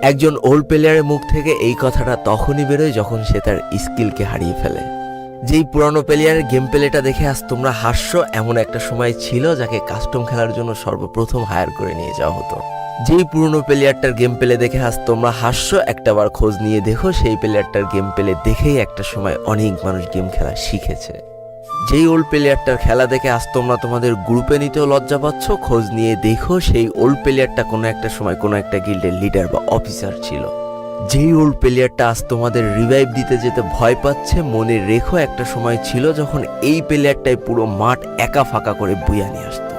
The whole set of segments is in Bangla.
একজন ওল্ড প্লেয়ারের মুখ থেকে এই কথাটা তখনই বেরোয় যখন সে তার স্কিলকে হারিয়ে ফেলে। যেই পুরানো প্লেয়ারের গেম প্লেটা দেখে আজ তোমরা হাসছো, এমন একটা সময় ছিল যাকে কাস্টম খেলার জন্য সর্বপ্রথম হায়ার করে নিয়ে যাওয়া হতো। যেই পুরনো প্লেয়ারটার গেম প্লে দেখে আজ তোমরা হাসছো, একটাবার খোঁজ নিয়ে দেখো সেই প্লেয়ারটার গেম প্লে দেখেই একটা সময় অনেক মানুষ গেম খেলা শিখেছে। যেই ওল্ড প্লেয়ারটার খেলা দেখে আজ তোমরা তোমাদের গ্রুপে নিতেও লজ্জা পাচ্ছ, খোঁজ নিয়ে দেখো সেই ওল্ড প্লেয়ারটা কোনো একটা সময় কোনো একটা গিল্ডের লিডার বা অফিসার ছিল। যেই ওল্ড প্লেয়ারটা আজ তোমাদের রিভাইভ দিতে যেতে ভয় পাচ্ছে, মনে রেখো একটা সময় ছিল যখন এই প্লেয়ারটাই পুরো মাঠ একা ফাঁকা করে বুইয়া নিয়ে আসতো।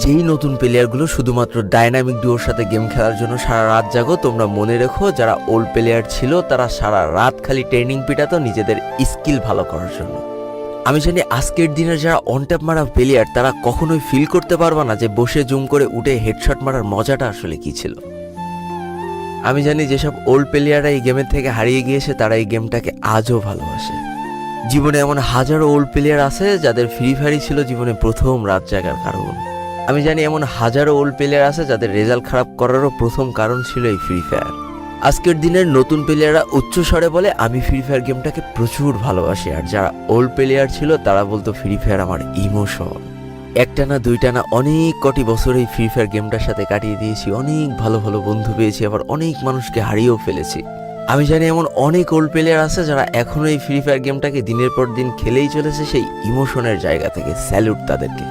যেই নতুন প্লেয়ারগুলো শুধুমাত্র ডাইনামিক ডুয়োর সাথে গেম খেলার জন্য সারা রাত জাগো, তোমরা মনে রেখো যারা ওল্ড প্লেয়ার ছিল তারা সারা রাত খালি ট্রেনিং পিটাতো নিজেদের স্কিল ভালো করার জন্য। আমি জানি আজকের দিনের যারা অন ট্যাপ মারা প্লেয়ার তারা কখনোই ফিল করতে পারবা না যে বসে জুম করে উঠে হেডশট মারার মজাটা আসলে কি ছিল। আমি জানি যেসব ওল্ড প্লেয়াররা এই গেমের থেকে হারিয়ে গিয়েছে তারা এই গেমটাকে আজও ভালোবাসে। জীবনে এমন হাজারো ওল্ড প্লেয়ার আছে যাদের ফ্রি ফায়ারই ছিল জীবনে প্রথম রাত জাগার কারণ। আমি জানি এমন হাজারো ওল্ড প্লেয়ার আছে যাদের রেজাল্ট খারাপ করারও প্রথম কারণ ছিল এই ফ্রি ফায়ার। আজকের দিনের নতুন প্লেয়াররা উচ্চস্বরে বলে আমি ফ্রি ফায়ার গেমটাকে প্রচুর ভালোবাসি, আর যারা ওল্ড প্লেয়ার ছিল তারা বলতো ফ্রি ফায়ার আমার ইমোশন। একটা না দুইটা না অনেক কটি বছর এই ফ্রি ফায়ার গেমটার সাথে কাটিয়ে দিয়েছি, অনেক ভালো ভালো বন্ধু পেয়েছি, আবার অনেক মানুষকে হারিয়েও ফেলেছি। আমি জানি এমন অনেক ওল্ড প্লেয়ার আছে যারা এখনো এই ফ্রি ফায়ার গেমটাকে দিনের পর দিন খেলেই চলেছে সেই ইমোশনের জায়গা থেকে। স্যালুট তাদেরকে।